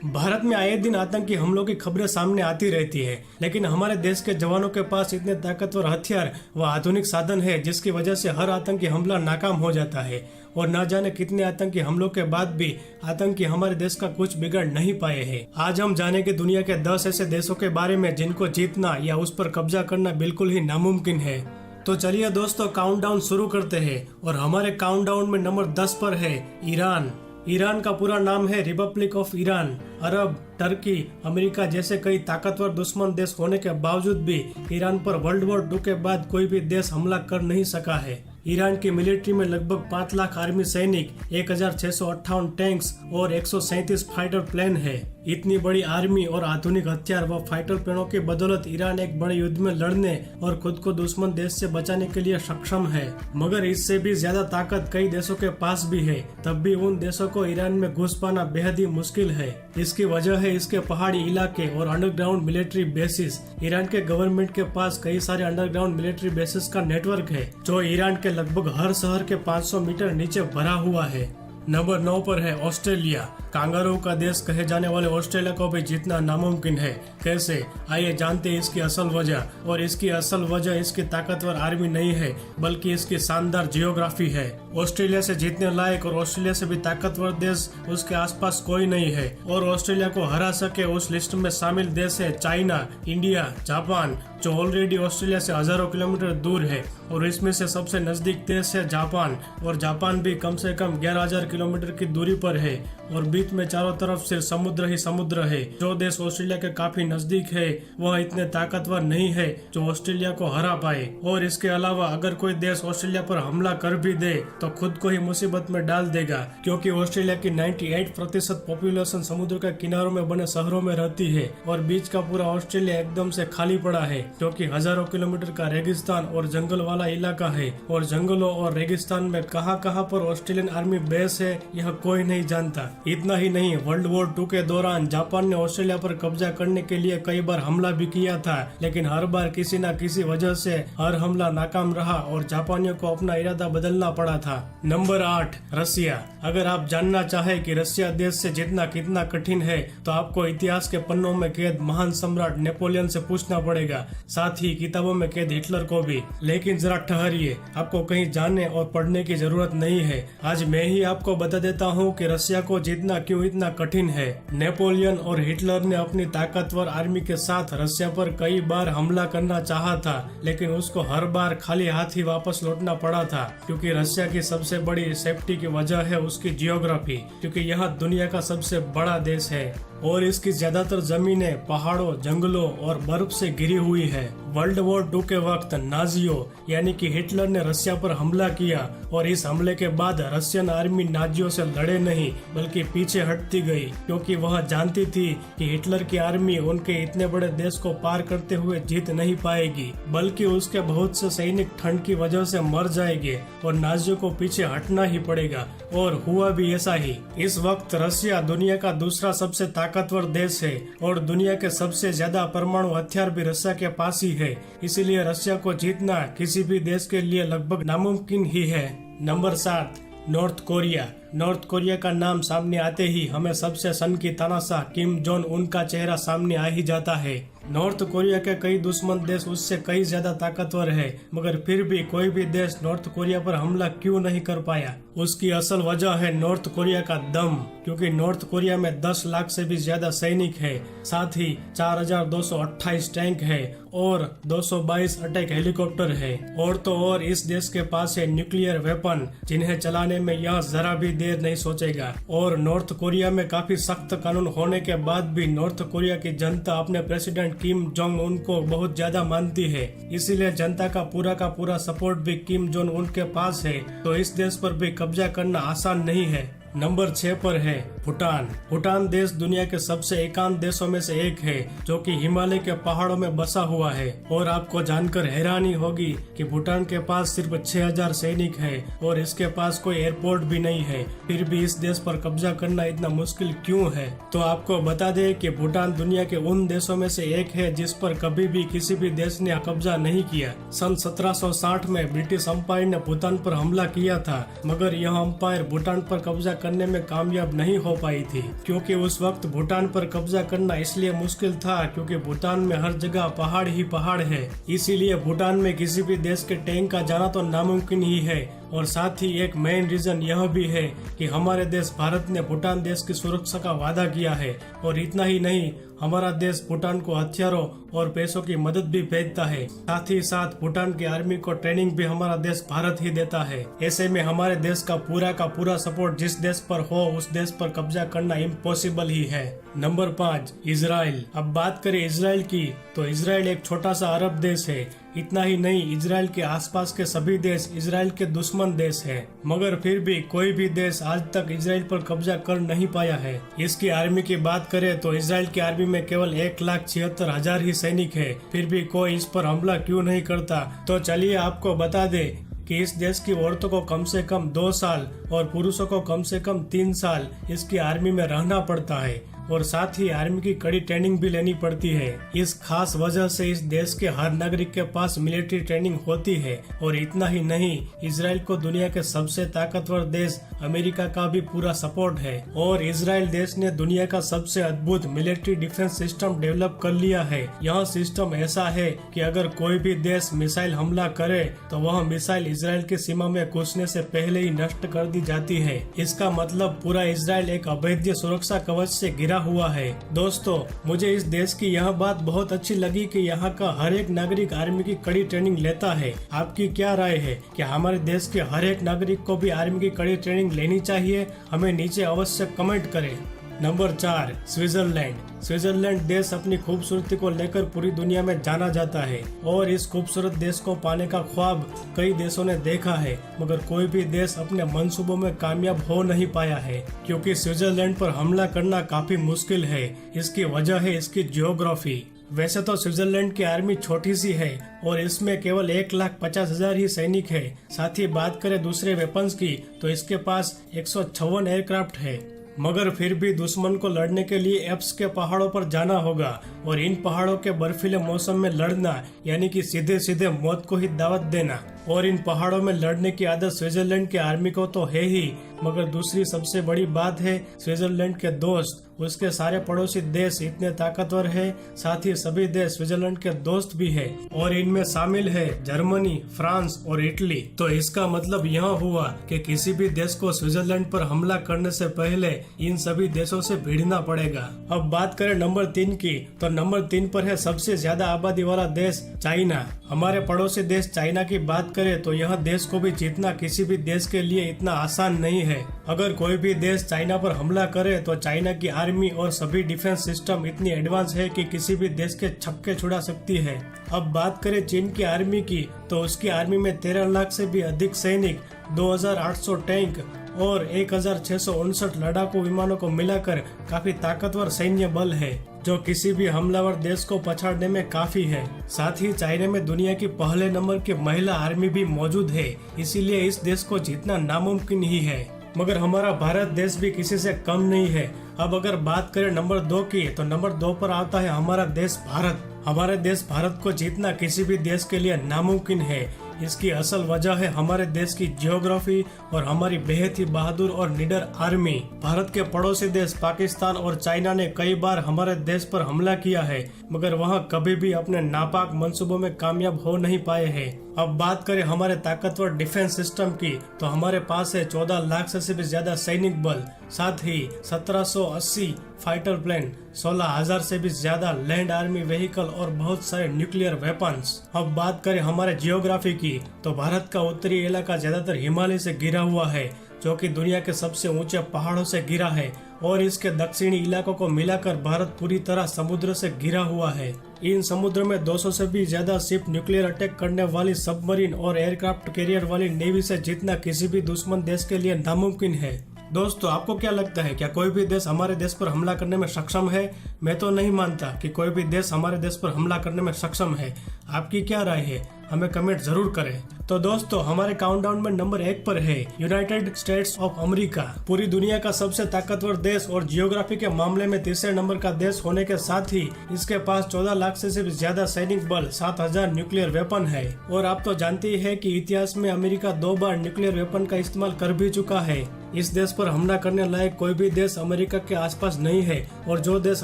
भारत में आए दिन आतंकी हमलों की खबरें सामने आती रहती है, लेकिन हमारे देश के जवानों के पास इतने ताकतवर हथियार व आधुनिक साधन है जिसकी वजह से हर आतंकी हमला नाकाम हो जाता है। और न जाने कितने आतंकी हमलों के बाद भी आतंकी हमारे देश का कुछ बिगाड़ नहीं पाए हैं। आज हम जानेंगे दुनिया के 10 ऐसे देशों के बारे में जिनको जीतना या उस पर कब्जा करना बिल्कुल ही नामुमकिन है। तो चलिए दोस्तों, काउंटडाउन शुरू करते हैं और हमारे काउंटडाउन में नंबर 10 पर है ईरान। ईरान का पूरा नाम है Republic of Iran. Arab, Turkey, America जैसे कई ताकतवर दुश्मन देश होने के बावजूद भी ईरान पर वर्ल्ड वॉर 2 के बाद कोई भी देश हमला कर नहीं सका है। ईरान की मिलिट्री में लगभग 5 लाख आर्मी सैनिक, 1658 टैंक्स और 137 फाइटर प्लेन है। इतनी बड़ी आर्मी और आधुनिक हथियार व फाइटर प्लेनों की बदौलत ईरान एक बड़े युद्ध में लड़ने और खुद को दुश्मन देश से बचाने के लिए सक्षम है। मगर इससे भी ज्यादा ताकत कई देशों के पास भी है, तब भी उन देशों को ईरान में घुस पाना बेहद ही मुश्किल है। इसकी वजह है इसके पहाड़ी इलाके और अंडरग्राउंड मिलिट्री बेसिस। ईरान के गवर्नमेंट के पास कई सारे अंडरग्राउंड मिलिट्री बेसिस का नेटवर्क है जो ईरान के लगभग हर शहर के 500 मीटर नीचे भरा हुआ है। नंबर 9 पर है ऑस्ट्रेलिया। कांगारू का देश कहे जाने वाले ऑस्ट्रेलिया को भी जीतना नामुमकिन है। कैसे? आइए जानते हैं इसकी असल वजह। और इसकी असल वजह इसकी ताकतवर आर्मी नहीं है, बल्कि इसकी शानदार जियोग्राफी है। ऑस्ट्रेलिया से जीतने लायक और ऑस्ट्रेलिया से भी ताकतवर देश उसके आसपास कोई नहीं है। और ऑस्ट्रेलिया को हरा सके उस लिस्ट में शामिल देश है चाइना, इंडिया, जापान, जो ऑलरेडी ऑस्ट्रेलिया से हजारों किलोमीटर दूर है। और इसमें से सबसे नजदीक देश है जापान, और जापान भी कम से कम 11,000 किलोमीटर की दूरी पर है। और बीच में चारों तरफ सिर्फ समुद्र ही समुद्र है। जो देश ऑस्ट्रेलिया के काफी नजदीक है वह इतने ताकतवर नहीं है जो ऑस्ट्रेलिया को हरा पाए। और इसके अलावा अगर कोई देश ऑस्ट्रेलिया पर हमला कर भी दे तो खुद को ही मुसीबत में डाल देगा, क्योंकि ऑस्ट्रेलिया की 98% पॉपुलेशन समुद्र के किनारों में बने शहरों में रहती है। और बीच का पूरा ऑस्ट्रेलिया एकदम से खाली पड़ा है, क्योंकि हजारों किलोमीटर का रेगिस्तान और जंगल वाला इलाका है। और जंगलों और रेगिस्तान में कहां पर ऑस्ट्रेलियन आर्मी बेस है यह कोई नहीं जानता। इतना ही नहीं, वर्ल्ड वॉर 2 के दौरान जापान ने ऑस्ट्रेलिया पर कब्जा करने के लिए कई बार हमला भी किया था, लेकिन हर बार किसी न किसी वजह से हर हमला नाकाम रहा और जापानियों को अपना इरादा बदलना पड़ा था। नंबर 8, रसिया। अगर आप जानना चाहे कि रसिया देश से जीतना कितना कठिन है तो आपको इतिहास के पन्नों में कैद महान सम्राट नेपोलियन से पूछना पड़ेगा, साथ ही किताबों में कैद हिटलर को भी। लेकिन जरा ठहरिए, आपको कहीं जाने और पढ़ने की जरूरत नहीं है। आज मैं ही आपको बता देता हूँ कि रसिया को जीतना क्यों इतना कठिन है। नेपोलियन और हिटलर ने अपनी ताकतवर आर्मी के साथ रसिया पर कई बार हमला करना चाहा था, लेकिन उसको हर बार खाली हाथ ही वापस लौटना पड़ा था, क्योंकि रसिया की सबसे बड़ी सेफ्टी की वजह है उसकी जियोग्राफी, क्योंकि यह दुनिया का सबसे बड़ा देश है और इसकी ज्यादातर जमीनें पहाड़ों, जंगलों और बर्फ से घिरी हुई है। वर्ल्ड वॉर 2 के वक्त नाजियों यानी कि हिटलर ने रसिया पर हमला किया और इस हमले के बाद रशियन आर्मी नाजियों से लड़े नहीं बल्कि पीछे हटती गई, क्योंकि वह जानती थी कि हिटलर की आर्मी उनके इतने बड़े देश को पार करते हुए जीत नहीं पाएगी, बल्कि उसके बहुत से सैनिक ठंड की वजह से मर जाएंगे और नाजियों को पीछे हटना ही पड़ेगा। और हुआ भी ऐसा ही। इस वक्त रसिया दुनिया का दूसरा सबसे ताकतवर देश है और दुनिया के सबसे ज्यादा परमाणु हथियार भी रसिया के पास ही है। इसीलिए रसिया को जीतना किसी भी देश के लिए लगभग नामुमकिन ही है। Number 7, north Korea. North Korea का नाम सामने आते ही हमें सबसे सन की तानाशाह किम जोंग उन का चेहरा सामने आ ही जाता है। नॉर्थ कोरिया के कई दुश्मन देश उससे कई ज्यादा ताकतवर है, मगर फिर भी कोई भी देश नॉर्थ कोरिया पर हमला क्यों नहीं कर पाया? उसकी असल वजह है नॉर्थ कोरिया का दम, क्योंकि नॉर्थ कोरिया में 10 लाख से भी ज्यादा सैनिक है, साथ ही 4228 टैंक है और 222 अटैक हेलीकॉप्टर है। और तो और इस देश के पास है न्यूक्लियर वेपन, जिन्हें चलाने में यह जरा भी देर नहीं सोचेगा। और नॉर्थ कोरिया में काफी सख्त कानून होने के बाद भी नॉर्थ कोरिया की जनता अपने प्रेसिडेंट किम जोंग उन को बहुत ज्यादा मानती है, इसीलिए जनता का पूरा सपोर्ट भी किम जोंग उन के पास है। तो इस देश पर भी कब्जा करना आसान नहीं है। नंबर 6 पर है भूटान। भूटान देश दुनिया के सबसे एकांत देशों में से एक है, जो कि हिमालय के पहाड़ों में बसा हुआ है। और आपको जानकर हैरानी होगी कि भूटान के पास सिर्फ 6000 सैनिक है और इसके पास कोई एयरपोर्ट भी नहीं है। फिर भी इस देश पर कब्जा करना इतना मुश्किल क्यों है? तो आपको बता दें कि भूटान दुनिया के उन देशों में से एक है जिस पर कभी भी किसी भी देश ने कब्जा नहीं किया। सन 1760 में ब्रिटिश अम्पायर ने भूटान पर हमला किया था, मगर यह अम्पायर भूटान पर कब्जा करने में कामयाब नहीं हो पाई थी, क्योंकि उस वक्त भूटान पर कब्जा करना इसलिए मुश्किल था क्योंकि भूटान में हर जगह पहाड़ ही पहाड़ है। इसीलिए भूटान में किसी भी देश के टैंक का जाना तो नामुमकिन ही है। और साथ ही एक मेन रीजन यह भी है कि हमारे देश भारत ने भूटान देश की सुरक्षा का वादा किया है। और इतना ही नहीं, हमारा देश भूटान को हथियारों और पैसों की मदद भी भेजता है। साथ ही साथ भूटान की आर्मी को ट्रेनिंग भी हमारा देश भारत ही देता है। ऐसे में हमारे देश का पूरा सपोर्ट जिस देश पर हो उस देश पर कब्जा करना इम्पॉसिबल ही है। Number 5, Israel. अब बात करें इजराइल की, तो इजराइल एक छोटा सा अरब देश है। इतना ही नहीं, इजराइल के आसपास के सभी देश इजराइल के दुश्मन देश हैं। मगर फिर भी कोई भी देश आज तक इजराइल पर कब्जा कर नहीं पाया है। इसकी आर्मी की बात करें तो इजराइल की आर्मी में केवल 1,76,000 ही सैनिक है। फिर भी कोई इस पर हमला क्यों नहीं करता? तो चलिए आपको बता दे कि इस देश की औरतों को कम से कम 2 साल और पुरुषों को कम से कम 3 साल इसकी आर्मी में रहना पड़ता है। और साथ ही आर्मी की कड़ी ट्रेनिंग भी लेनी पड़ती है। इस खास वजह से इस देश के हर नागरिक के पास मिलिट्री ट्रेनिंग होती है। और इतना ही नहीं, इजराइल को दुनिया के सबसे ताकतवर देश अमेरिका का भी पूरा सपोर्ट है। और इजराइल देश ने दुनिया का सबसे अद्भुत मिलिट्री डिफेंस सिस्टम डेवलप कर लिया है। यह सिस्टम ऐसा है कि अगर कोई भी देश मिसाइल हमला करे तो वह मिसाइल इजराइल की सीमा में घुसने से पहले ही नष्ट कर दी जाती है। इसका मतलब पूरा इजराइल एक अभेद्य सुरक्षा कवच से घिरा हुआ है। दोस्तों, मुझे इस देश की यह बात बहुत अच्छी लगी कि यहाँ का हर एक नागरिक आर्मी की कड़ी ट्रेनिंग लेता है। आपकी क्या राय है? क्या हमारे देश के हर एक नागरिक को भी आर्मी की कड़ी ट्रेनिंग लेनी चाहिए? हमें नीचे अवश्य कमेंट करें। Number 4, Switzerland. स्विट्जरलैंड देश अपनी खूबसूरती को लेकर पूरी दुनिया में जाना जाता है। और इस खूबसूरत देश को पाने का ख्वाब कई देशों ने देखा है, मगर कोई भी देश अपने मंसूबों में कामयाब हो नहीं पाया है, क्योंकि स्विट्जरलैंड पर हमला करना काफी मुश्किल है। इसकी वजह है इसकी जियोग्राफी। वैसे तो स्विट्जरलैंड की आर्मी छोटी सी है और इसमें केवल 1,50,000 ही सैनिक है। साथ ही बात करें दूसरे वेपन्स की तो इसके पास 156 एयरक्राफ्ट है। मगर फिर भी दुश्मन को लड़ने के लिए एप्स के पहाड़ों पर जाना होगा। और इन पहाड़ों के बर्फीले मौसम में लड़ना यानी कि सीधे सीधे मौत को ही दावत देना। और इन पहाड़ों में लड़ने की आदत स्विट्जरलैंड के आर्मी को तो है ही, मगर दूसरी सबसे बड़ी बात है स्विट्जरलैंड के दोस्त। उसके सारे पड़ोसी देश इतने ताकतवर है, साथ ही सभी देश स्विट्जरलैंड के दोस्त भी है। और इनमें शामिल है जर्मनी, फ्रांस और इटली। तो इसका मतलब यह हुआ कि किसी भी देश को स्विट्जरलैंड पर हमला करने से पहले इन सभी देशों से भिड़ना पड़ेगा। अब बात करें नंबर 3 की, तो नंबर 3 पर है सबसे ज्यादा आबादी वाला देश चाइना। हमारे पड़ोसी देश चाइना की बात करें तो यह देश को भी जीतना किसी भी देश के लिए इतना आसान नहीं है। अगर कोई भी देश चाइना पर हमला करे तो चाइना की आर्मी और सभी डिफेंस सिस्टम इतनी एडवांस है कि किसी भी देश के छक्के छुड़ा सकती है। अब बात करें चीन की आर्मी की, तो उसकी आर्मी में 13 लाख से भी अधिक सैनिक, 2,800 टैंक और 1,659 लड़ाकू विमानों को मिलाकर काफी ताकतवर सैन्य बल है, जो किसी भी हमलावर देश को पछाड़ने में काफी है। साथ ही चाइना में दुनिया की पहले नंबर की महिला आर्मी भी मौजूद है, इसीलिए इस देश को जीतना नामुमकिन ही है। मगर हमारा भारत देश भी किसी से कम नहीं है। अब अगर बात करें नंबर 2 की, तो नंबर 2 पर आता है हमारा देश भारत। हमारे देश भारत को जीतना किसी भी देश के लिए नामुमकिन है। इसकी असल वजह है हमारे देश की जियोग्राफी और हमारी बेहद ही बहादुर और निडर आर्मी। भारत के पड़ोसी देश पाकिस्तान और चाइना ने कई बार हमारे देश पर हमला किया है, मगर वह कभी भी अपने नापाक मंसूबों में कामयाब हो नहीं पाए हैं। अब बात करें हमारे ताकतवर डिफेंस सिस्टम की, तो हमारे पास है 14 लाख से भी ज्यादा सैनिक बल, साथ ही 1780 फाइटर प्लेन, 16,000 से भी ज्यादा लैंड आर्मी व्हीकल और बहुत सारे न्यूक्लियर वेपन्स। अब बात करें हमारे जियोग्राफी की, तो भारत का उत्तरी इलाका ज्यादातर हिमालय से घिरा हुआ है, जो कि दुनिया के सबसे ऊंचे पहाड़ों से घिरा है। और इसके दक्षिणी इलाकों को मिलाकर भारत पूरी तरह समुद्र से घिरा हुआ है। इन समुद्र में 200 से भी ज्यादा शिप, न्यूक्लियर अटैक करने वाली सबमरीन और एयरक्राफ्ट कैरियर वाली नेवी से जीतना किसी भी दुश्मन देश के लिए नामुमकिन है। दोस्तों, आपको क्या लगता है, क्या कोई भी देश हमारे देश पर हमला करने में सक्षम है? मैं तो नहीं मानता कि कोई भी देश हमारे देश पर हमला करने में सक्षम है। आपकी क्या राय है? हमें कमेंट जरूर करें। तो दोस्तों, हमारे काउंटडाउन में नंबर 1 पर है यूनाइटेड स्टेट्स ऑफ अमेरिका। पूरी दुनिया का सबसे ताकतवर देश और जियोग्राफी के मामले में तीसरे नंबर का देश होने के साथ ही इसके पास 14 लाख से भी ज्यादा सैनिक बल, 7,000 न्यूक्लियर वेपन है। और आप तो जानते ही है कि इतिहास में अमेरिका 2 बार न्यूक्लियर वेपन का इस्तेमाल कर भी चुका है। इस देश पर हमला करने लायक कोई भी देश अमेरिका के आसपास नहीं है और जो देश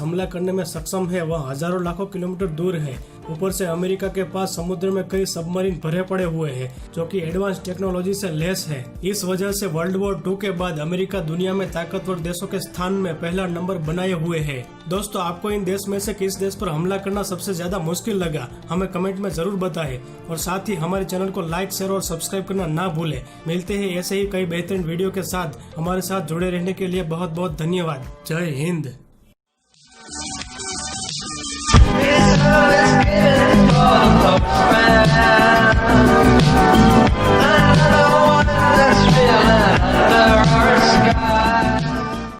हमला करने में सक्षम है वह हजारों लाखों किलोमीटर दूर है। ऊपर से अमेरिका के पास समुद्र में कई सबमरीन भरे पड़े हुए हैं जो कि एडवांस टेक्नोलॉजी से लैस है। इस वजह से वर्ल्ड वॉर 2 के बाद अमेरिका दुनिया में ताकतवर देशों के स्थान में पहला नंबर बनाए हुए है। दोस्तों, आपको इन देश में से किस देश पर हमला करना सबसे ज्यादा मुश्किल लगा हमें कमेंट में जरूर बताएं और साथ ही हमारे चैनल को लाइक, शेयर और सब्सक्राइब करना ना भूलें। मिलते हैं ऐसे ही कई बेहतरीन वीडियो के साथ। हमारे साथ जुड़े रहने के लिए बहुत बहुत धन्यवाद। जय हिंद।